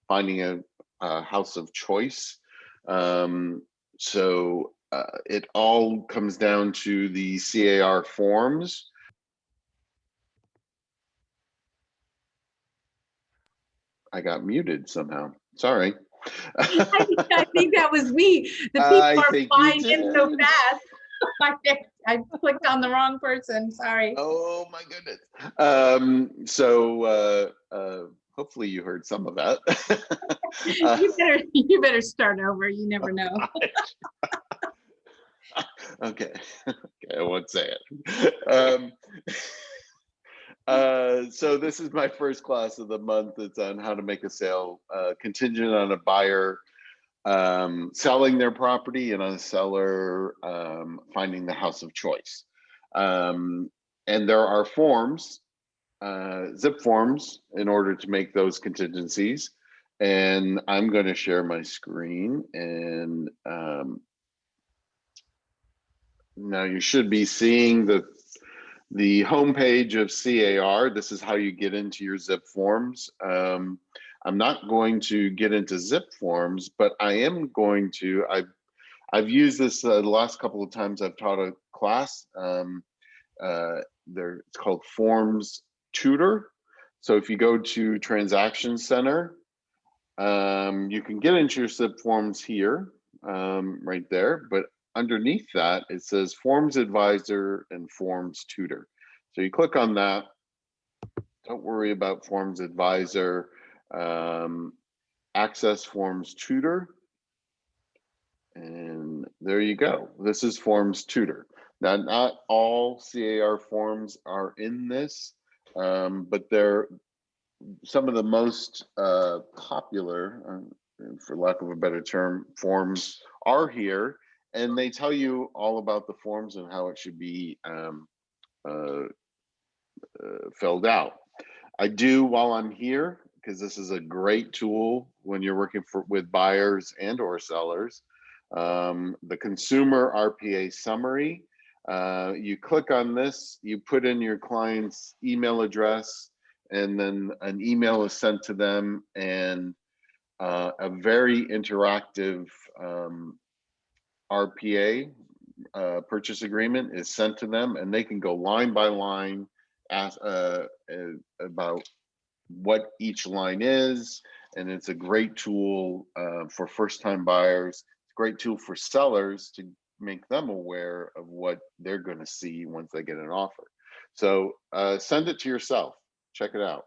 finding a house of choice. So it all comes down to the CAR forms. I got muted somehow. Sorry. I think that was me. The people I are think flying you in so did. fast. I clicked on the wrong person. Sorry. Oh my goodness. Hopefully you heard some of that. You better start over. You never know. Okay. Okay, I won't say it. So this is my first class of the month. It's on how to make a sale contingent on a buyer selling their property and on a seller finding the house of choice. And there are forms, zip forms, in order to make those contingencies. And I'm going to share my screen, and now you should be seeing the homepage of CAR. This is how you get into your zip forms. I'm not going to get into zip forms, but I am going to. I've used this the last couple of times I've taught a class. It's called Forms Tutor. So if you go to Transaction Center, you can get into your zip forms here, right there. But underneath that, it says Forms Advisor and Forms Tutor. So you click on that. Don't worry about Forms Advisor. Access Forms Tutor. And there you go. This is Forms Tutor. Now, not all CAR forms are in this, but they're some of the most popular, for lack of a better term, forms are here, and they tell you all about the forms and how it should be filled out. I do, while I'm here, because this is a great tool when you're working with buyers and or sellers, the consumer RPA summary. You click on this, you put in your client's email address, and then an email is sent to them, and a very interactive RPA purchase agreement is sent to them, and they can go line by line, ask about what each line is. And it's a great tool for first-time buyers. It's a great tool for sellers to make them aware of what they're going to see once they get an offer. So send it to yourself. Check it out.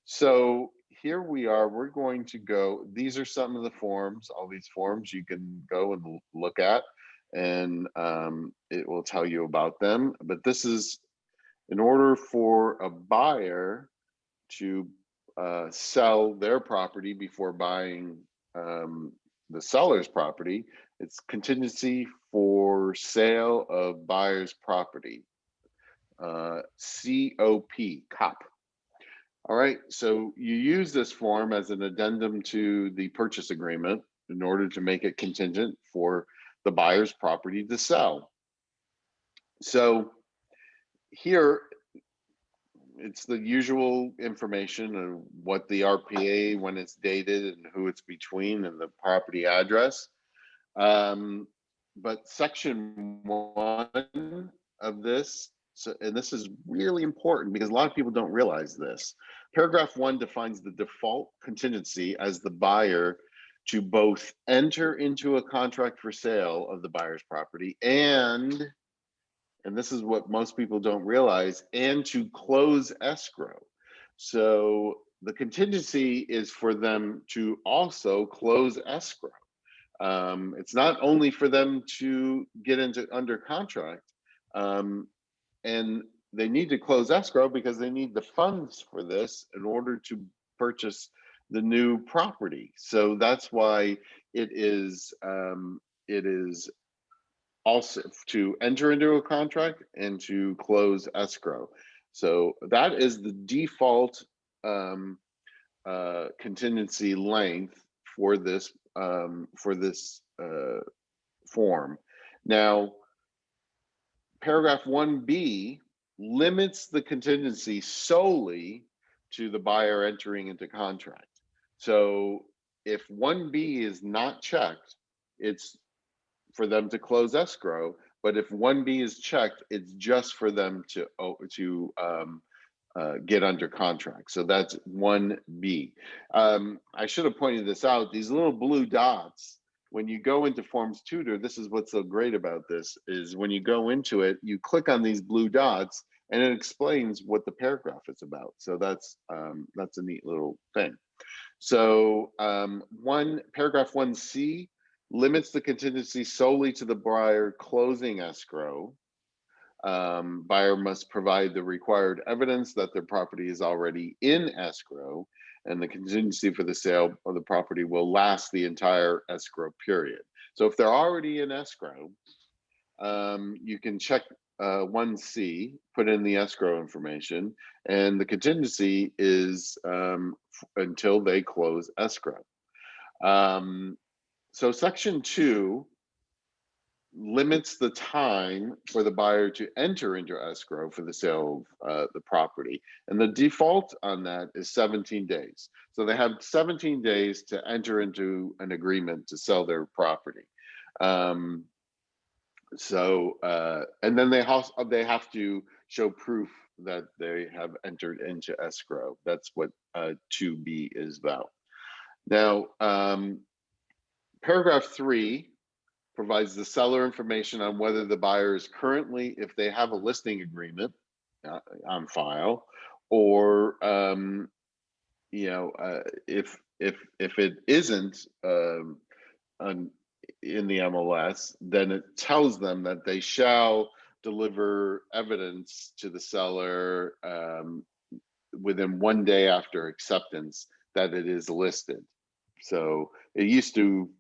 So here we are. We're going to go. These are some of the forms. All these forms you can go and look at, and it will tell you about them. But this is in order for a buyer to sell their property before buying the seller's property. It's contingency for sale of buyer's property, COP. All right, so you use this form as an addendum to the purchase agreement in order to make it contingent for the buyer's property to sell. So here, it's the usual information of what the RPA, when it's dated, and who it's between, and the property address. But section 1 of this, and this is really important because a lot of people don't realize this. Paragraph 1 defines the default contingency as the buyer to both enter into a contract for sale of the buyer's property and this is what most people don't realize, and to close escrow. So the contingency is for them to also close escrow. It's not only for them to get under contract, and they need to close escrow because they need the funds for this in order to purchase the new property. So that's why it is also to enter into a contract and to close escrow. So that is the default contingency length for this form. Now, paragraph 1B limits the contingency solely to the buyer entering into contract. So if 1B is not checked, it's for them to close escrow. But if 1B is checked, it's just for them to get under contract. So that's 1B. I should have pointed this out. These little blue dots, when you go into Forms Tutor, this is what's so great about this, is when you go into it, you click on these blue dots and it explains what the paragraph is about. So that's a neat little thing. So paragraph 1C limits the contingency solely to the buyer closing escrow. Buyer must provide the required evidence that their property is already in escrow, and the contingency for the sale of the property will last the entire escrow period. So if they're already in escrow, you can check 1C, put in the escrow information, and the contingency is until they close escrow. So section 2 limits the time for the buyer to enter into escrow for the sale of the property. And the default on that is 17 days. So they have 17 days to enter into an agreement to sell their property. And then they have to show proof that they have entered into escrow. That's what 2B is about. Now, paragraph 3 provides the seller information on whether the buyer is currently, if they have a listing agreement on file, or if it isn't in the MLS, then it tells them that they shall deliver evidence to the seller within 1 day after acceptance that it is listed. So it used to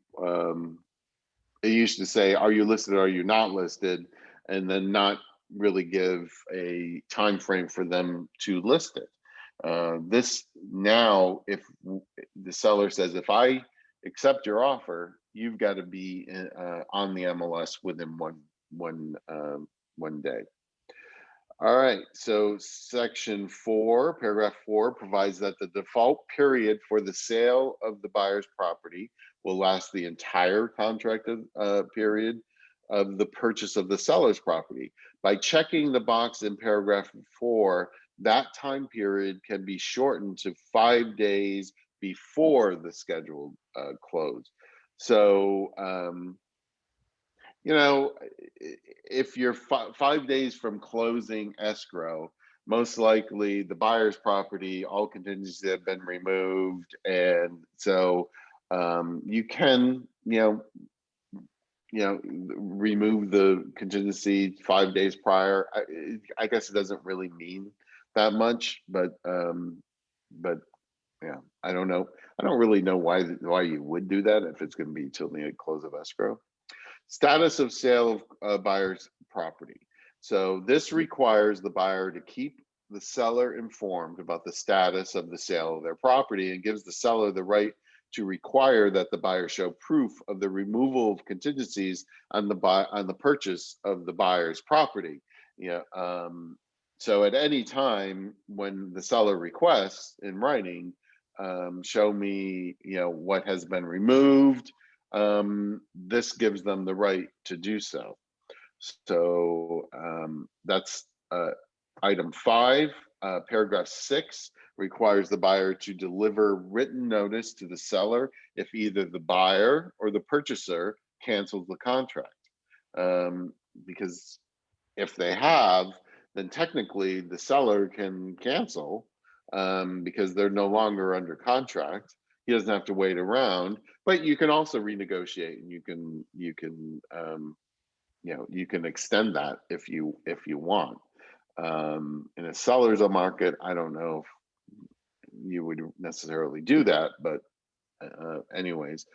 say, are you listed, are you not listed, and then not really give a time frame for them to list it. This now, if the seller says, if I accept your offer, you've got to be on the MLS within one day. All right, so section 4, paragraph 4 provides that the default period for the sale of the buyer's property will last the entire contract period of the purchase of the seller's property. By checking the box in paragraph 4, that time period can be shortened to 5 days before the scheduled close. So, if you're 5 days from closing escrow, most likely the buyer's property, all contingencies have been removed, and so you can, remove the contingency 5 days prior. I guess it doesn't really mean that much, but yeah, I don't know. I don't really know why you would do that if it's going to be till the close of escrow. Status of sale of buyer's property. So this requires the buyer to keep the seller informed about the status of the sale of their property, and gives the seller the right to require that the buyer show proof of the removal of contingencies on the purchase of the buyer's property. So at any time when the seller requests in writing, show me what has been removed, this gives them the right to do so. So that's item 5. Paragraph 6 requires the buyer to deliver written notice to the seller if either the buyer or the purchaser cancels the contract. Because if they have, then technically the seller can cancel because they're no longer under contract. He doesn't have to wait around, but you can also renegotiate, and you can extend that if you want. In a seller's market, I don't know if you would necessarily do that, but anyways.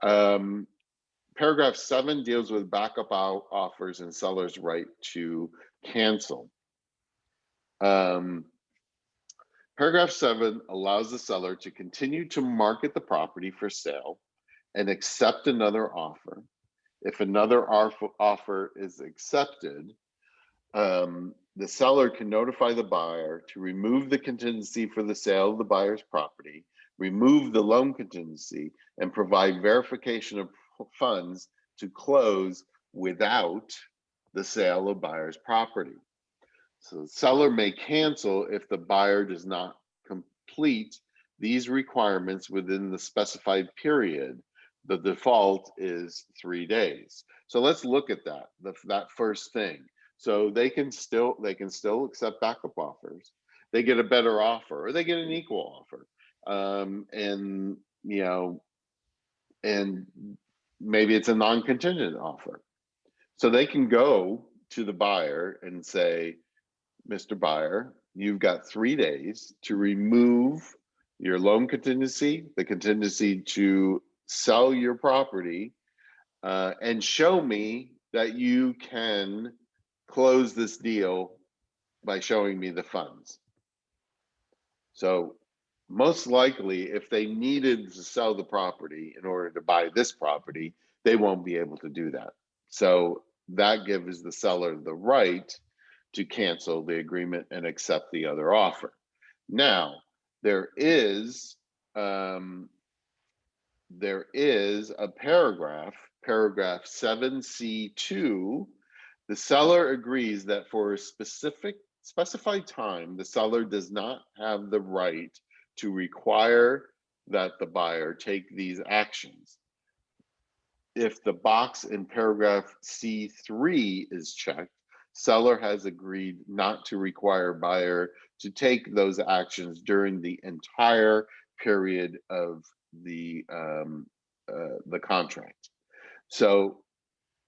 Paragraph 7 deals with backup offers and seller's right to cancel. Paragraph 7 allows the seller to continue to market the property for sale and accept another offer. If another offer is accepted, the seller can notify the buyer to remove the contingency for the sale of the buyer's property remove the loan contingency, and provide verification of funds to close without the sale of buyer's property. So the seller may cancel if the buyer does not complete these requirements within the specified period. The default is 3 days. So let's look at that, that first thing. So they can still accept backup offers. They get a better offer, or they get an equal offer. And maybe it's a non-contingent offer. So they can go to the buyer and say, Mr. Buyer, you've got 3 days to remove your loan contingency, the contingency to sell your property, and show me that you can close this deal by showing me the funds. So most likely, if they needed to sell the property in order to buy this property, they won't be able to do that. So that gives the seller the right to cancel the agreement and accept the other offer. Now, there is a paragraph 7C2. The seller agrees that for a specified time, the seller does not have the right to require that the buyer take these actions. If the box in paragraph C3 is checked, seller has agreed not to require buyer to take those actions during the entire period of the contract. So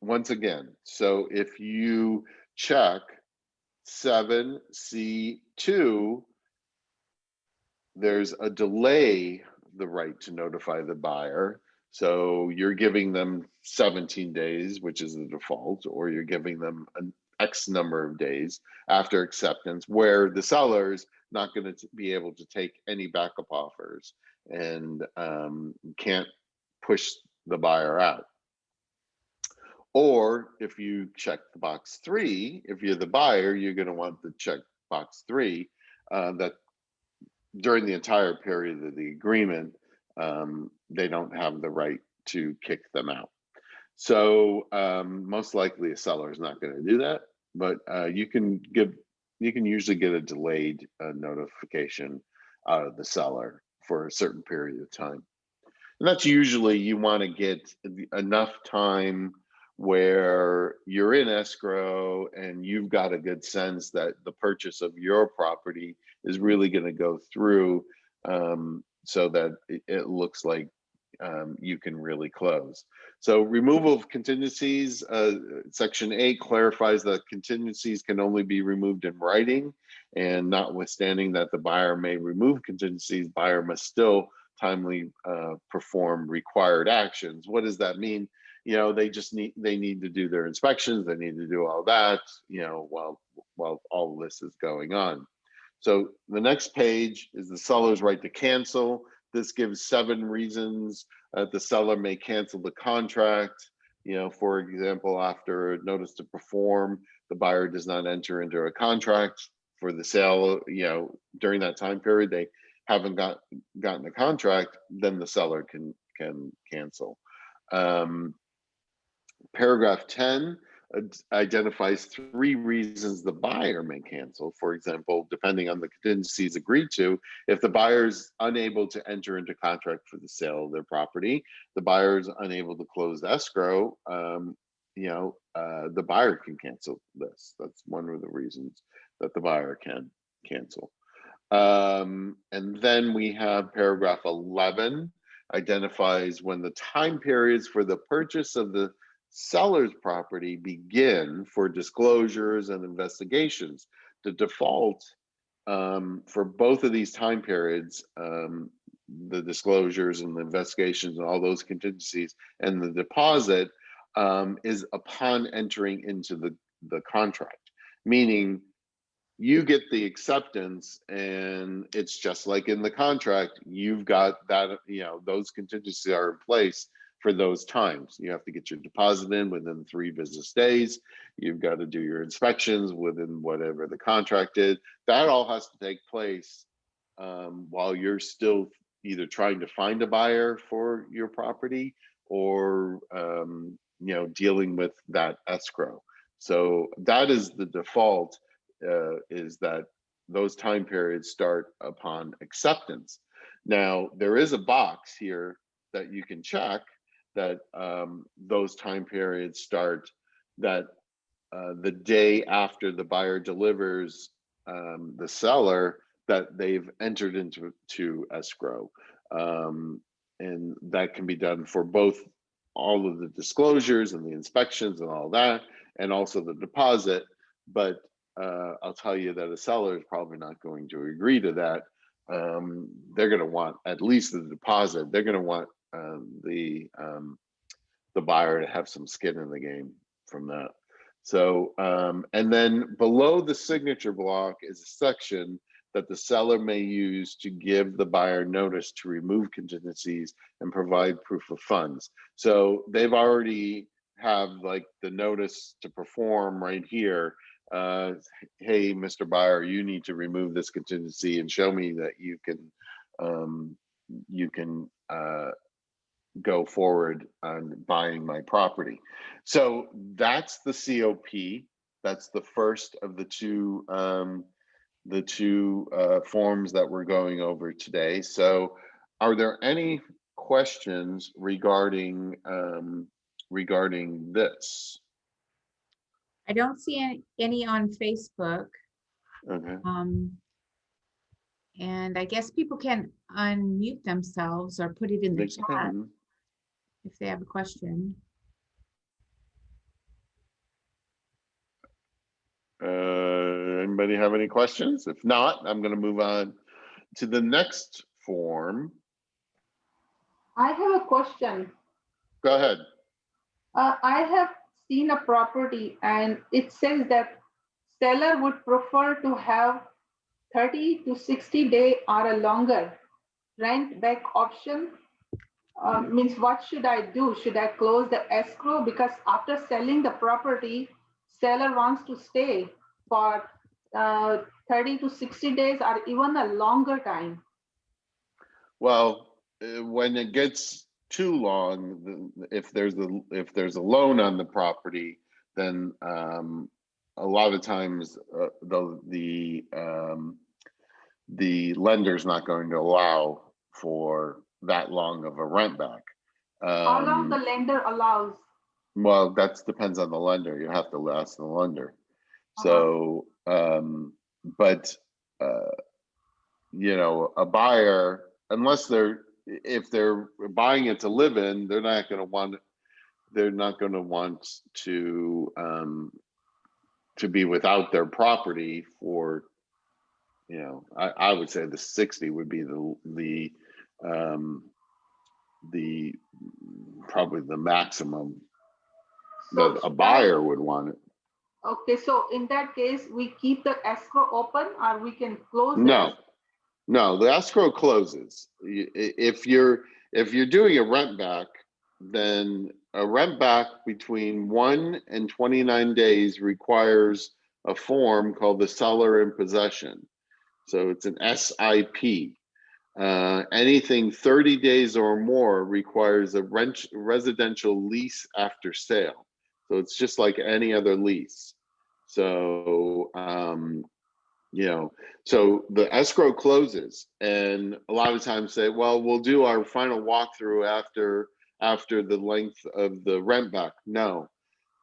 once again, so if you check 7C2, there's a delay the right to notify the buyer. So you're giving them 17 days, which is the default, or you're giving them an X number of days after acceptance, where the seller's not going to be able to take any backup offers and can't push the buyer out. Or if you check the box 3, if you're the buyer, you're going to want to check box 3 that during the entire period of the agreement, they don't have the right to kick them out. So most likely a seller is not going to do that, but you can usually get a delayed notification out of the seller for a certain period of time. And that's usually, you want to get enough time where you're in escrow and you've got a good sense that the purchase of your property is really going to go through, so that it looks like you can really close. So removal of contingencies, section 8 clarifies that contingencies can only be removed in writing, and notwithstanding that the buyer may remove contingencies, buyer must still timely perform required actions. What does that mean? They need to do their inspections, they need to do all that, while all this is going on. So the next page is the seller's right to cancel. This gives 7 reasons the seller may cancel the contract. For example, after a notice to perform, the buyer does not enter into a contract for the sale, during that time period, they haven't gotten a contract, then the seller can cancel. Paragraph 10 identifies 3 reasons the buyer may cancel. For example, depending on the contingencies agreed to, if the buyer is unable to enter into contract for the sale of their property, the buyer is unable to close escrow, the buyer can cancel this. That's one of the reasons that the buyer can cancel. And then we have paragraph 11 identifies when the time periods for the purchase of the seller's property begin for disclosures and investigations. The default for both of these time periods, the disclosures and the investigations and all those contingencies and the deposit, is upon entering into the contract, meaning you get the acceptance and it's just like in the contract, you've got that, those contingencies are in place for those times. You have to get your deposit in within 3 business days. You've got to do your inspections within whatever the contract is. That all has to take place while you're still either trying to find a buyer for your property or dealing with that escrow. So that is the default, is that those time periods start upon acceptance. Now, there is a box here that you can check that those time periods start that the day after the buyer delivers the seller, that they've entered into escrow. And that can be done for both all of the disclosures and the inspections and all that, and also the deposit. But I'll tell you that a seller is probably not going to agree to that. They're going to want at least the deposit. They're going to want the buyer to have some skin in the game from that. So, and then below the signature block is a section that the seller may use to give the buyer notice to remove contingencies and provide proof of funds. So they've already have like the notice to perform right here. Hey, Mr. Buyer, you need to remove this contingency and show me that you can go forward on buying my property. So that's the COP. That's the first of the two forms that we're going over today. So are there any questions regarding this? I don't see any on Facebook. Okay. And I guess people can unmute themselves or put it in the chat if they have a question. Anybody have any questions? If not, I'm going to move on to the next form. I have a question. Go ahead. I have seen a property and it says that seller would prefer to have 30 to 60 day or a longer rent back option. Means what should I do? Should I close the escrow? Because after selling the property, seller wants to stay for 30 to 60 days or even a longer time. Well, when it gets too long, if there's a loan on the property, then a lot of times the lender's not going to allow for that long of a rent back. How long the lender allows? Well, that depends on the lender. You have to ask the lender. So, but a buyer, unless if they're buying it to live in, they're not going to want to be without their property for, I would say the 60 would be probably the maximum that a buyer would want it. Okay, so in that case, we keep the escrow open or we can close it? No, the escrow closes. If you're doing a rent back, then a rent back between 1 and 29 days requires a form called the seller in possession. So it's an SIP. Anything 30 days or more requires a residential lease after sale. So it's just like any other lease. So, so the escrow closes, and a lot of times say, well, we'll do our final walkthrough after the length of the rent back. No,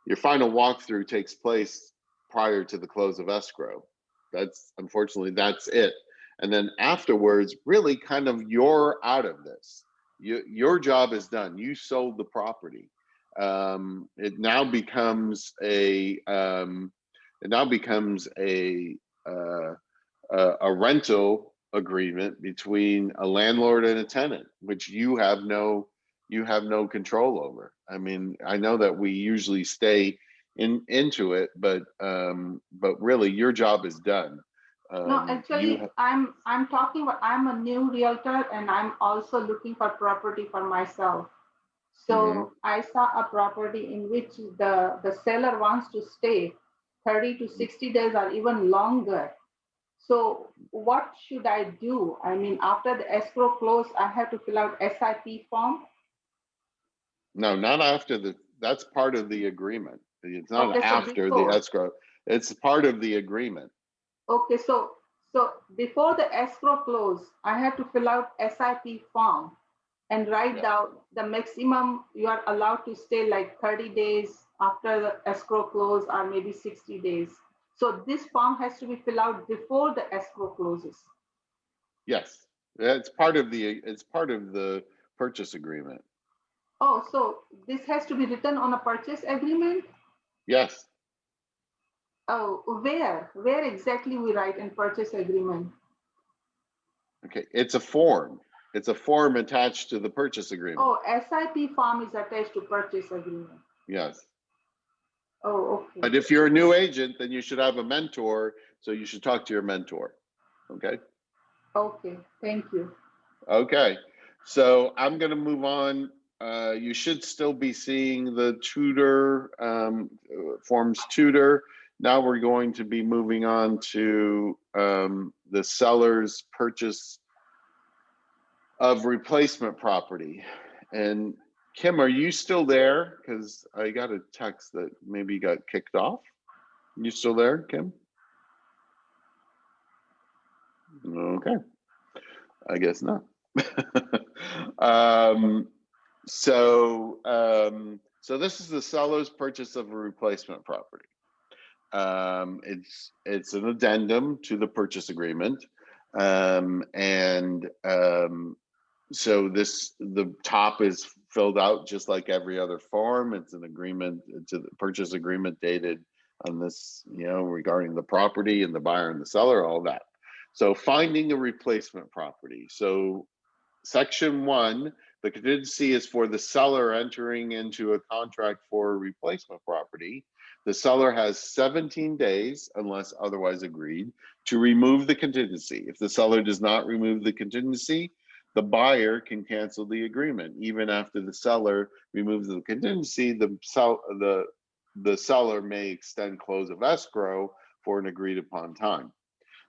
your final walkthrough takes place prior to the close of escrow. Unfortunately, that's it. And then afterwards, really kind of you're out of this. Your job is done. You sold the property. It now becomes a rental agreement between a landlord and a tenant, which you have no control over. I mean, I know that we usually stay into it, but really your job is done. No, actually, I'm talking about, I'm a new realtor and I'm also looking for property for myself. So I saw a property in which the seller wants to stay 30 to 60 days or even longer. So what should I do? I mean, after the escrow close, I have to fill out SIP form. No, not after that's part of the agreement. It's not Okay, so after the before. escrow. It's part of the agreement. Okay, so before the escrow close, I have to fill out SIP form and write Yeah. down the maximum you are allowed to stay, like 30 days after the escrow close, or maybe 60 days. So this form has to be filled out before the escrow closes. Yes, it's part of the purchase agreement. Oh, so this has to be written on a purchase agreement? Yes. Oh, where exactly we write in purchase agreement? Okay, it's a form. It's a form attached to the purchase agreement. Oh, SIP form is attached to purchase agreement. Yes. Oh, okay. But if you're a new agent, then you should have a mentor. So you should talk to your mentor. Okay. Okay, thank you. Okay. So I'm going to move on. You should still be seeing the tutor forms tutor. Now we're going to be moving on to the seller's purchase of replacement property. And Kim, are you still there? Because I got a text that maybe you got kicked off. You still there, Kim? Okay, I guess not. So this is the seller's purchase of a replacement property. It's an addendum to the purchase agreement, so the top is filled out just like every other form. It's an agreement, it's a purchase agreement dated on this, regarding the property and the buyer and the seller, all that. So finding a replacement property. So section 1, the contingency is for the seller entering into a contract for a replacement property. The seller has 17 days, unless otherwise agreed, to remove the contingency. If the seller does not remove the contingency, the buyer can cancel the agreement. Even after the seller removes the contingency, the seller may extend close of escrow for an agreed upon time.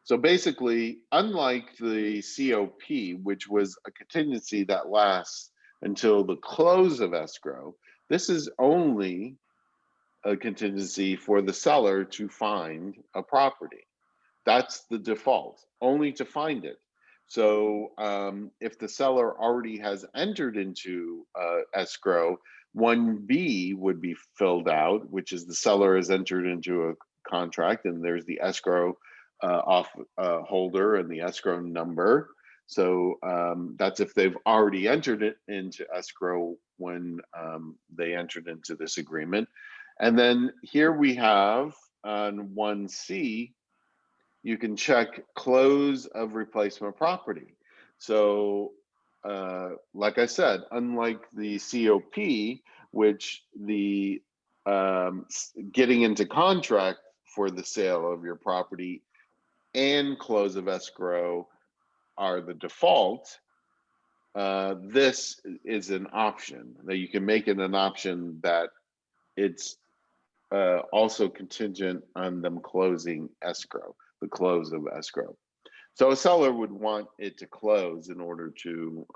So basically, unlike the COP, which was a contingency that lasts until the close of escrow, this is only a contingency for the seller to find a property. That's the default, only to find it. So if the seller already has entered into escrow, 1B would be filled out, which is the seller has entered into a contract, and there's the escrow holder and the escrow number. So that's if they've already entered it into escrow when they entered into this agreement. And then here we have on 1C, you can check close of replacement property. So like I said, unlike the COP, which the getting into contract for the sale of your property and close of escrow are the default, this is an option that you can make it an option that it's also contingent on them closing escrow, the close of escrow. So a seller would want it to close in order to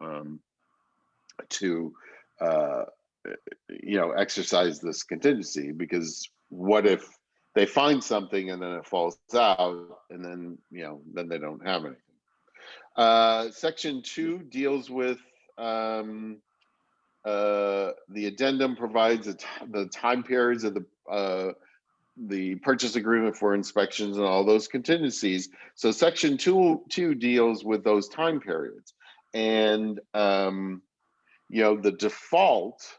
exercise this contingency, because what if they find something and then it falls out, and then then they don't have anything. Section 2 deals with the addendum provides the time periods of the purchase agreement for inspections and all those contingencies. So section 2 deals with those time periods, and the default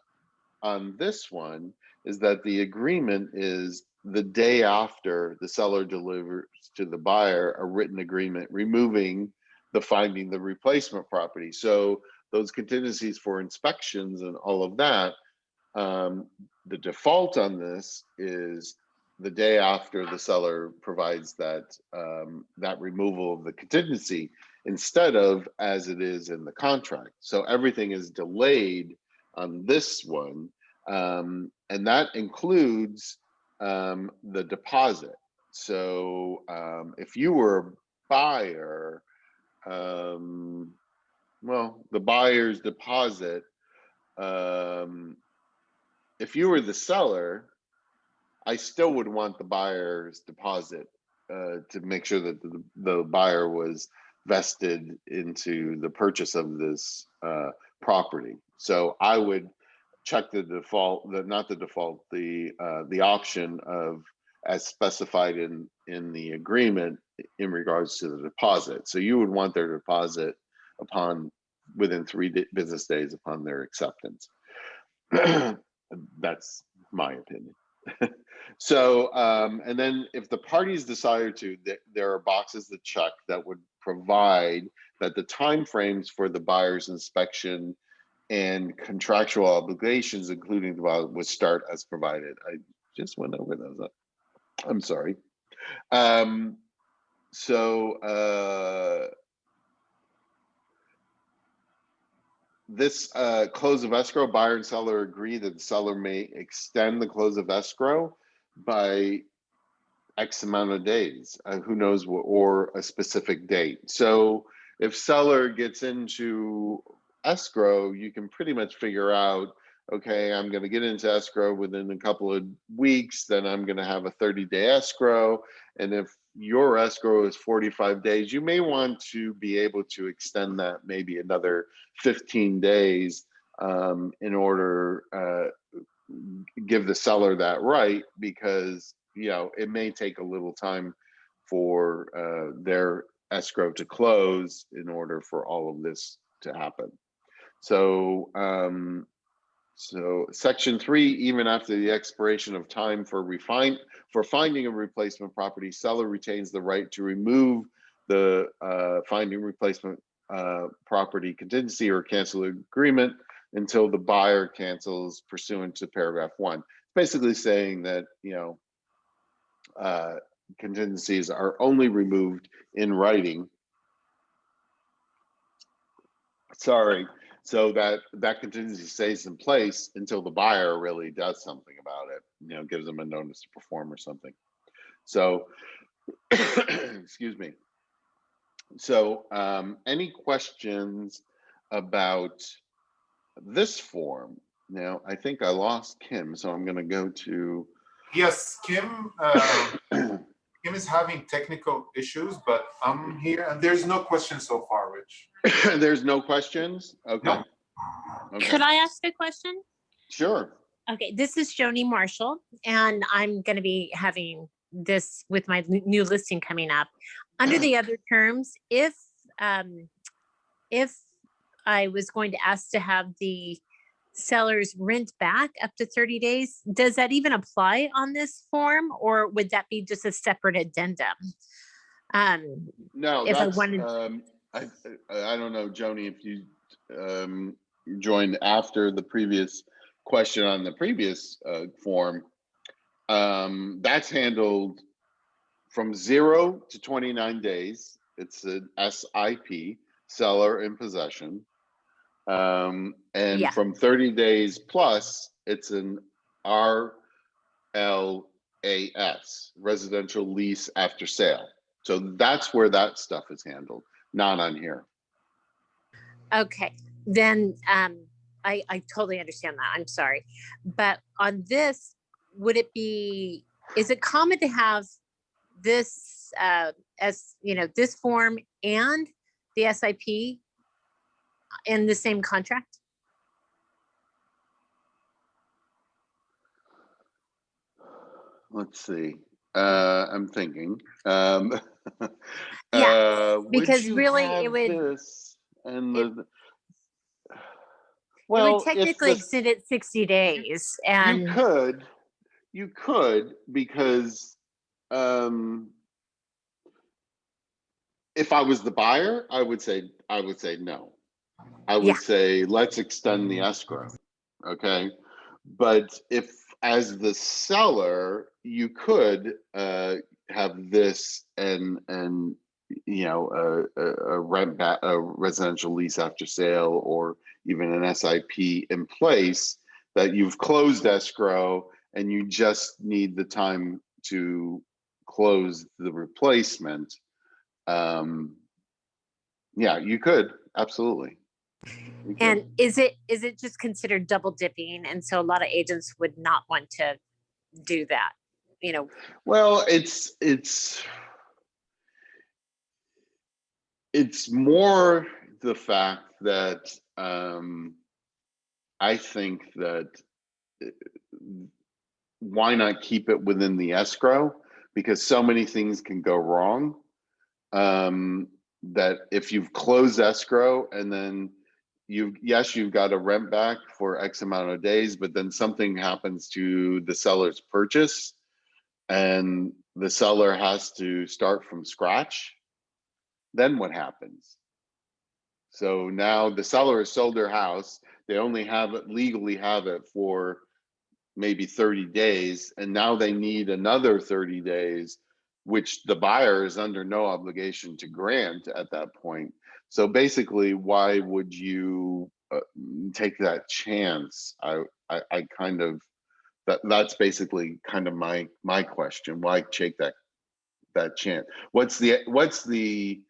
on this one is that the agreement is the day after the seller delivers to the buyer a written agreement removing the finding the replacement property. So those contingencies for inspections and all of that, the default on this is the day after the seller provides that that removal of the contingency, instead of as it is in the contract. So everything is delayed on this one, and that includes the deposit. So if you were buyer, well, the buyer's deposit, if you were the seller, I still would want the buyer's deposit to make sure that the buyer was vested into the purchase of this property. So I would check the default, not the default, the option of as specified in the agreement in regards to the deposit. So you would want their deposit within 3 business days upon their acceptance. That's my opinion. So, and then if the parties desire to, there are boxes to check that would provide that the timeframes for the buyer's inspection and contractual obligations, including the would start as provided. I just went over those. I'm sorry. This close of escrow, buyer and seller agree that the seller may extend the close of escrow by X amount of days, who knows what, or a specific date. So if seller gets into escrow, you can pretty much figure out, okay, I'm going to get into escrow within a couple of weeks, then I'm going to have a 30-day escrow. And if your escrow is 45 days, you may want to be able to extend that maybe another 15 days in order give the seller that right, because it may take a little time for their escrow to close in order for all of this to happen. So section 3, even after the expiration of time for finding a replacement property, seller retains the right to remove the finding replacement property contingency or cancel the agreement until the buyer cancels pursuant to paragraph 1. It's basically saying that contingencies are only removed in writing. Sorry. So that contingency stays in place until the buyer really does something about it, gives them a notice to perform or something. So, excuse me. So, any questions about this form? Now, I think I lost Kim, so I'm going to go to. Yes, Kim. Kim is having technical issues, but I'm here, and there's no questions so far, Rich. There's no questions? Okay. No. Okay. Could I ask a question? Sure. Okay, this is Joni Marshall, and I'm going to be having this with my new listing coming up. Under the other terms, if I was going to ask to have the seller's rent back up to 30 days, does that even apply on this form, or would that be just a separate addendum? No, if that's, I wanted, I don't know, Joni, if you joined after the previous question on the previous form, that's handled from 0 to 29 days. It's an SIP, seller in possession. And Yeah. from 30 days plus, it's an RLAS, residential lease after sale. So that's where that stuff is handled, not on here. Okay, then I totally understand that. I'm sorry. But on this, would it be, is it common to have this as, this form and the SIP in the same contract? Let's see. I'm thinking. Yeah, because really it would. This and well, it would technically extend it 60 days, and you could because if I was the buyer, I would say no. I would say let's extend the escrow. Okay, but if as the seller, you could have this and a residential lease after sale, or even an SIP in place that you've closed escrow and you just need the time to close the replacement. Yeah, you could, absolutely. You could. And is it just considered double dipping? And so a lot of agents would not want to do that, you know? Well, it's more the fact that I think that why not keep it within the escrow? Because so many things can go wrong. That if you've closed escrow and then you've got a rent back for X amount of days, but then something happens to the seller's purchase and the seller has to start from scratch, then what happens? So now the seller has sold their house. They only legally have it for maybe 30 days. And now they need another 30 days, which the buyer is under no obligation to grant at that point. So basically, why would you take that chance? I kind of, that's basically kind of my question. Why take that chance? What's the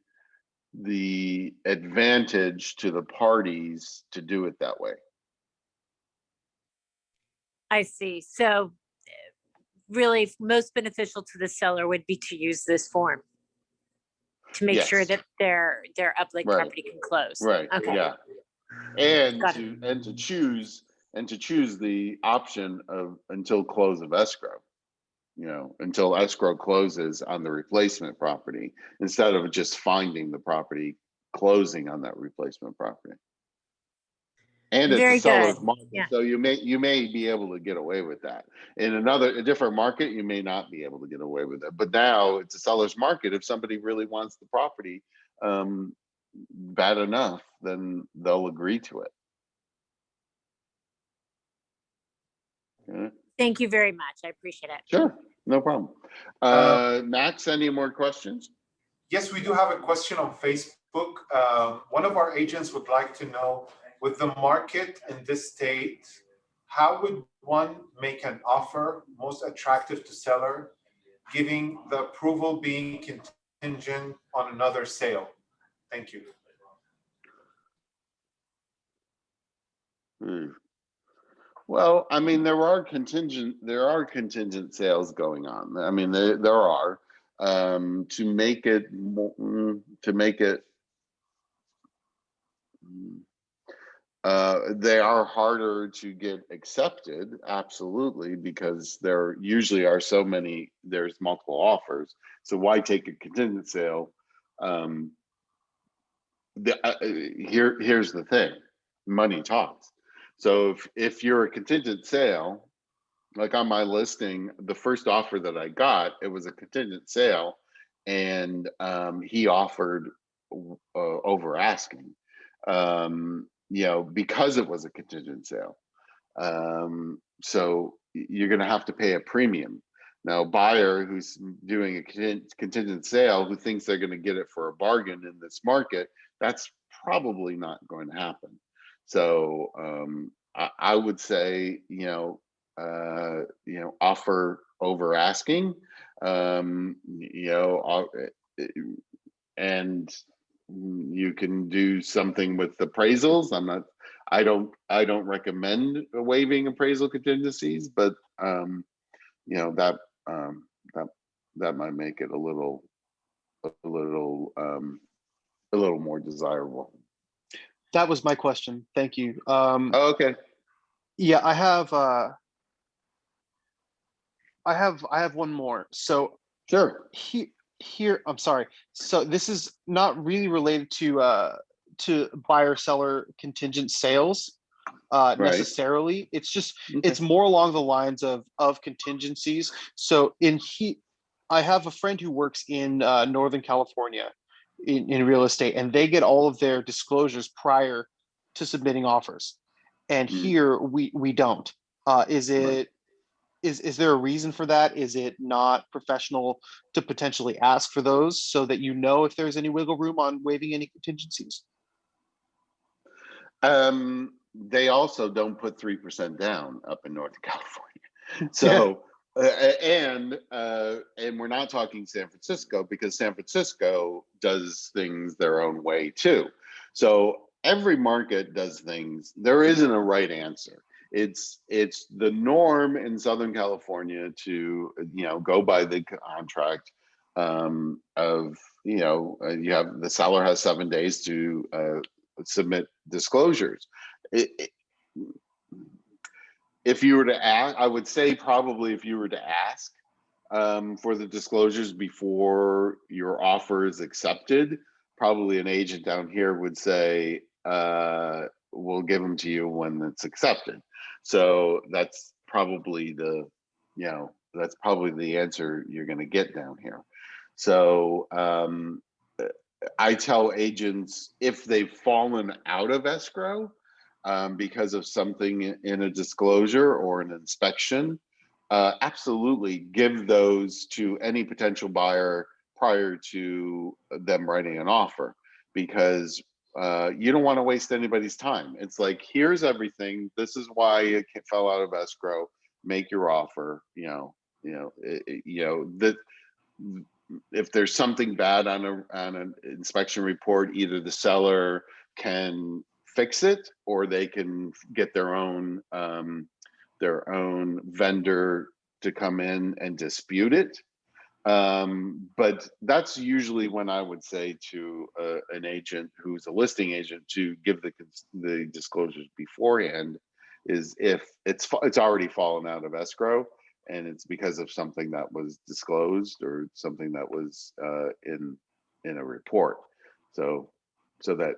advantage to the parties to do it that way? I see. So really most beneficial to the seller would be to use this form to make sure Yes. that their uplink Right. property can close. Right. Okay. Yeah. And Got to choose the option of until close of escrow, until escrow closes on the replacement property instead of just finding the property closing on that replacement property. And it's Very a seller's good. market, Yeah. so you may be able to get away with that. In a different market, you may not be able to get away with it. But now it's a seller's market. If somebody really wants the property bad enough, then they'll agree to it. Yeah. Thank you very much. I appreciate it. Sure, no problem. Max, any more questions? Yes, we do have a question on Facebook. One of our agents would like to know, with the market in this state, how would one make an offer most attractive to seller, giving the approval being contingent on another sale? Thank you. Well, I mean, there are contingent sales going on. I mean, there are to make it they are harder to get accepted, absolutely, because there usually are there's multiple offers. So why take a contingent sale? Here's the thing, money talks. So if you're a contingent sale, like on my listing, the first offer that I got, it was a contingent sale, and he offered over asking, because it was a contingent sale. So you're going to have to pay a premium. Now, buyer who's doing a contingent sale, who thinks they're going to get it for a bargain in this market, that's probably not going to happen. So I would say, offer over asking, and you can do something with appraisals. I don't recommend waiving appraisal contingencies, but that might make it a little more desirable. That was my question. Thank you. Okay. Yeah, I have one more. So Sure. Here, I'm sorry. So this is not really related to buyer seller contingent sales necessarily. It's just it's more along the lines of contingencies. So I have a friend who works in Northern California in real estate, and they get all of their disclosures prior to submitting offers. And here we don't. Is there a reason for that? Is it not professional to potentially ask for those so that if there's any wiggle room on waiving any contingencies? They also don't put 3% down up in Northern California. So and we're not talking San Francisco, because San Francisco does things their own way too. So every market does things. There isn't a right answer. It's the norm in Southern California to go by the contract of you have the seller has 7 days to submit disclosures. If you were to ask, I would say probably if you were to ask for the disclosures before your offer is accepted, probably an agent down here would say, we'll give them to you when it's accepted. So that's probably that's probably the answer you're going to get down here. So I tell agents, if they've fallen out of escrow, because of something in a disclosure or an inspection, absolutely give those to any potential buyer prior to them writing an offer, because you don't want to waste anybody's time. It's like, here's everything. This is why it fell out of escrow. Make your offer. That if there's something bad on an inspection report, either the seller can fix it or they can get their own vendor to come in and dispute it. But that's usually when I would say to an agent who's a listing agent to give the disclosures beforehand, is if it's already fallen out of escrow and it's because of something that was disclosed or something that was in a report, so that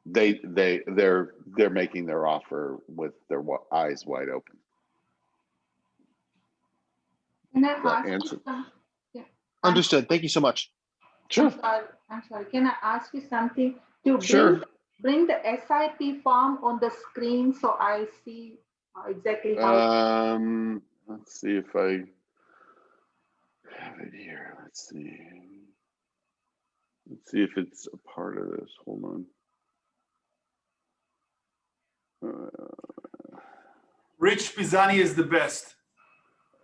they're making their offer with their eyes wide open. Can I Does that ask answer? you some? Yeah. Understood. Thank you so much. Sure. I'm sorry. Can I ask you something? To Sure. bring the SIP form on the screen so I see exactly how. Let's see if I have it here. Let's see. Let's see if it's a part of this. Hold on. Rich Pisani is the best.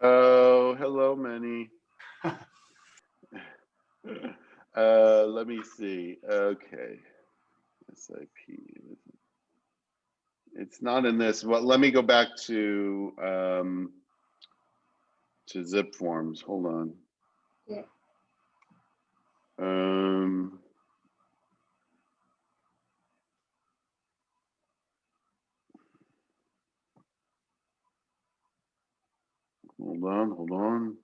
Oh, hello, Manny. Let me see. Okay. SIP. It's not in this. Well, let me go back to zip forms. Hold on. Yeah. Hold on.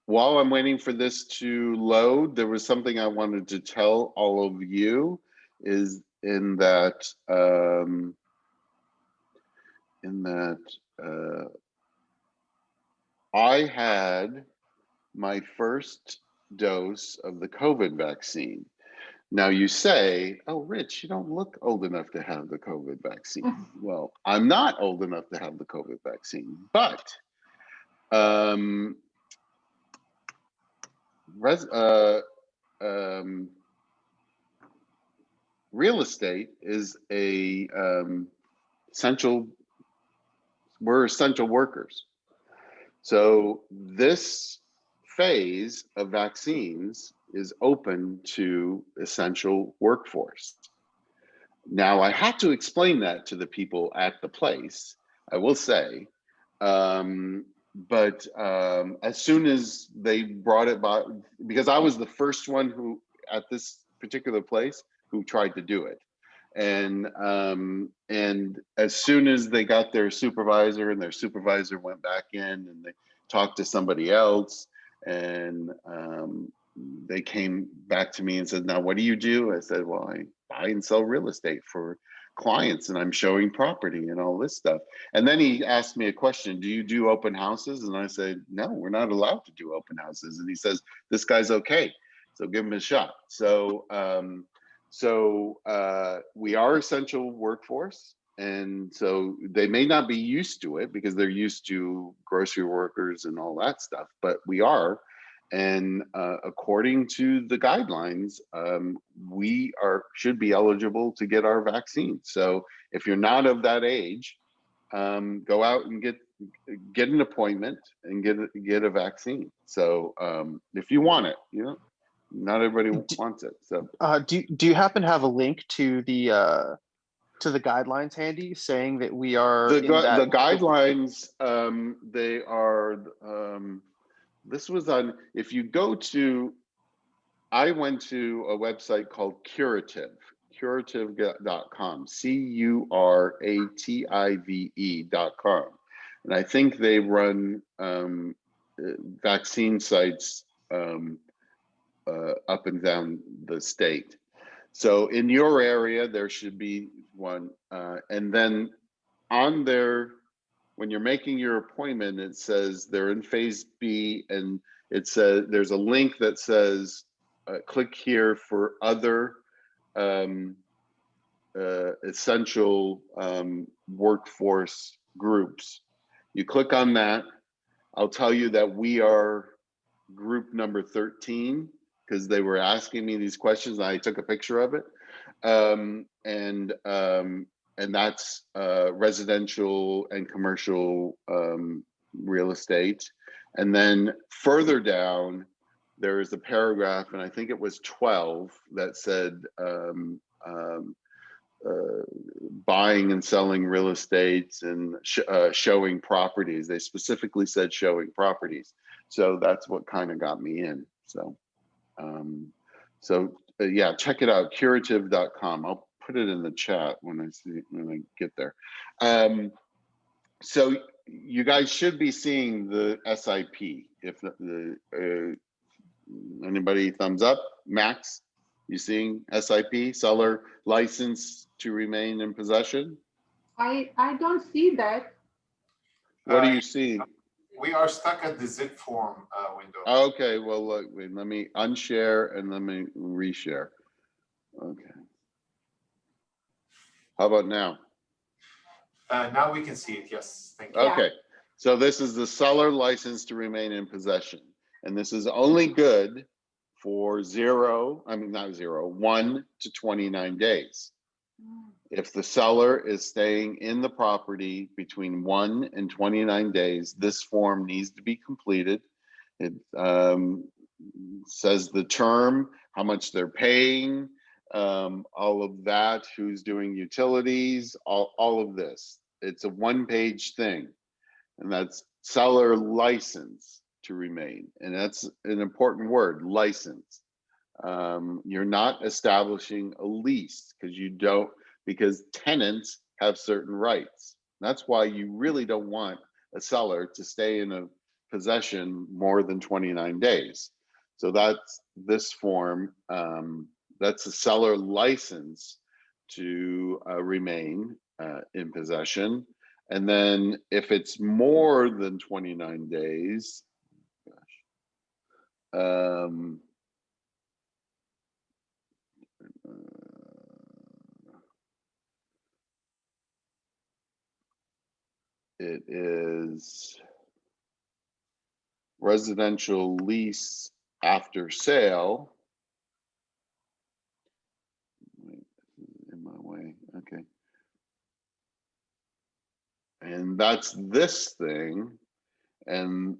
While I'm waiting for this to load, there was something I wanted to tell all of you, is in that I had my first dose of the COVID vaccine. Now you say, oh, Rich, you don't look old enough to have the COVID vaccine. Well, I'm not old enough to have the COVID vaccine, but real estate is we're essential workers. So this phase of vaccines is open to essential workforce. Now, I had to explain that to the people at the place, I will say, but as soon as they brought it by, because I was the first one who, at this particular place, who tried to do it. And as soon as they got their supervisor, and their supervisor went back in and they talked to somebody else, and they came back to me and said, now what do you do? I said, well, I buy and sell real estate for clients, and I'm showing property and all this stuff. And then he asked me a question, do you do open houses? And I said, no, we're not allowed to do open houses. And he says, this guy's okay, so give him a shot. So we are essential workforce, and so they may not be used to it because they're used to grocery workers and all that stuff, but we are. And according to the guidelines, we should be eligible to get our vaccine. So if you're not of that age, go out and get an appointment and get a vaccine. So if you want it, you know, not everybody wants it. So do you happen to have a link to the guidelines handy saying that we are the in that guidelines, they are, this was on, if you go to, I went to a website called curative.com, CURATIVE.com. And I think they run vaccine sites up and down the state. So in your area, there should be one. And then on there, when you're making your appointment, it says they're in phase B, and it says there's a link that says click here for other essential workforce groups. You click on that. I'll tell you that we are group number 13 because they were asking me these questions and I took a picture of it. And that's residential and commercial real estate. And then further down, there is a paragraph, and I think it was 12, that said buying and selling real estate and showing properties. They specifically said showing properties. So that's what kind of got me in. So, yeah, check it out, curative.com. I'll put it in the chat when I get there. So you guys should be seeing the SIP. If anybody thumbs up, Max, you seeing SIP, seller license to remain in possession? I don't see that. What do you see? We are stuck at the zip form window. Okay, well, look, wait, let me unshare and let me reshare. Okay. How about now? Now we can see it, yes, thank you. Okay, so this is the seller license to remain in possession. And this is only good for 1 to 29 days. If the seller is staying in the property between 1 and 29 days, this form needs to be completed. It says the term, how much they're paying, all of that, who's doing utilities, all of this. It's a one-page thing, and that's seller license to remain. And that's an important word, license. You're not establishing a lease because tenants have certain rights. That's why you really don't want a seller to stay in a possession more than 29 days. So that's this form. That's a seller license to remain in possession. And then if it's more than 29 days, it is residential lease after sale. In my way, okay. And that's this thing. And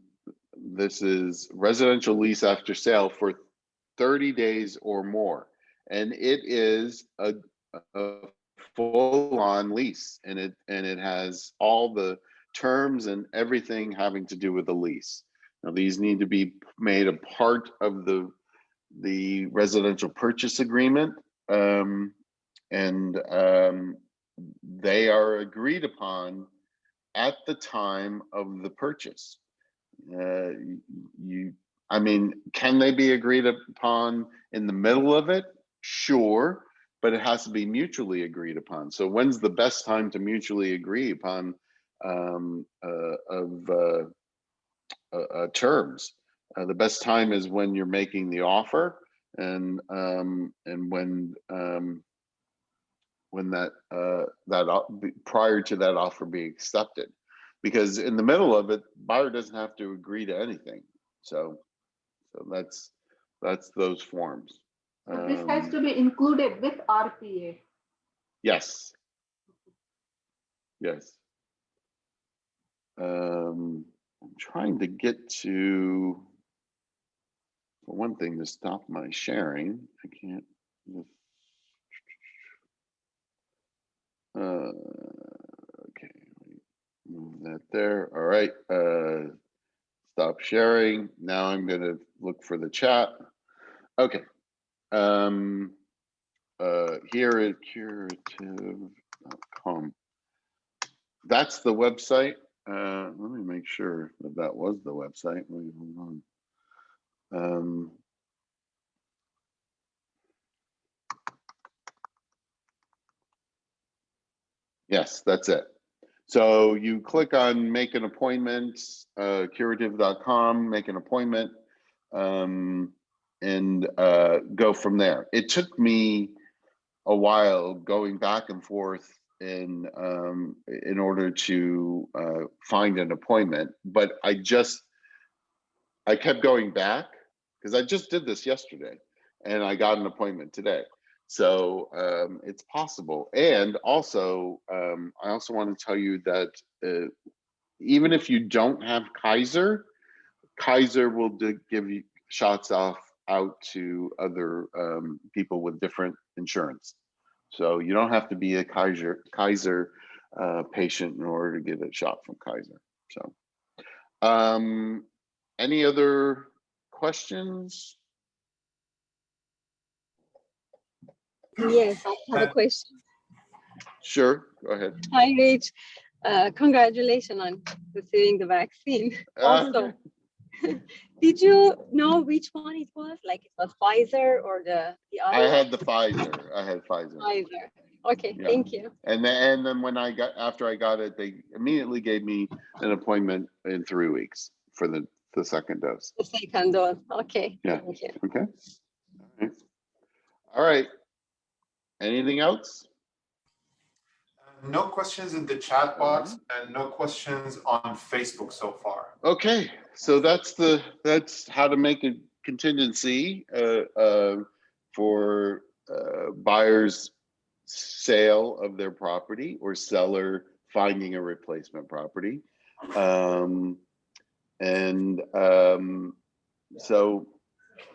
this is residential lease after sale for 30 days or more. And it is a full-on lease, and it has all the terms and everything having to do with the lease. Now, these need to be made a part of the residential purchase agreement, and they are agreed upon at the time of the purchase. I mean, can they be agreed upon in the middle of it? Sure, but it has to be mutually agreed upon. So when's the best time to mutually agree upon terms? The best time is when you're making the offer, and when that prior to that offer being accepted. Because in the middle of it, buyer doesn't have to agree to anything. So So that's those forms. So this has to be included with RPA. Yes. Yes. I'm trying to get to, for one thing, to stop my sharing. I can't. Okay, move that there. All right. Stop sharing. Now I'm going to look for the chat. Okay. Here at curative.com. That's the website. Let me make sure that that was the website. Wait, hold on. Yes, that's it. So you click on make an appointment, curative.com, make an appointment, and go from there. It took me a while going back and forth in order to find an appointment, but I kept going back because I just did this yesterday and I got an appointment today. So it's possible. And also, I also want to tell you that even if you don't have Kaiser will give you shots out to other people with different insurance. So you don't have to be a Kaiser patient in order to get a shot from Kaiser. So any other questions? Yes, I have a question. Sure, go ahead. Hi, Rich. Congratulations on receiving the vaccine. Also, did you know which one it was? Like it was Pfizer or the other? I had the Pfizer. I had Pfizer. Pfizer. Okay, Yeah. thank you. And then when after I got it, they immediately gave me an appointment in 3 weeks for the second dose. The second dose. Okay. Yeah. Thank you. Okay. All right. Anything else? No questions in the chat box and no questions on Facebook so far. Okay, so that's how to make a contingency for buyer's sale of their property or seller finding a replacement property. So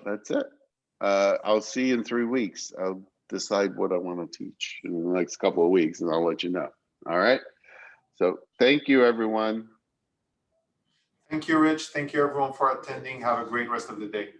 that's it. I'll see you in 3 weeks. I'll decide what I want to teach in the next couple of weeks and I'll let you know. All right. So thank you, everyone. Thank you, Rich. Thank you, everyone, for attending. Have a great rest of the day.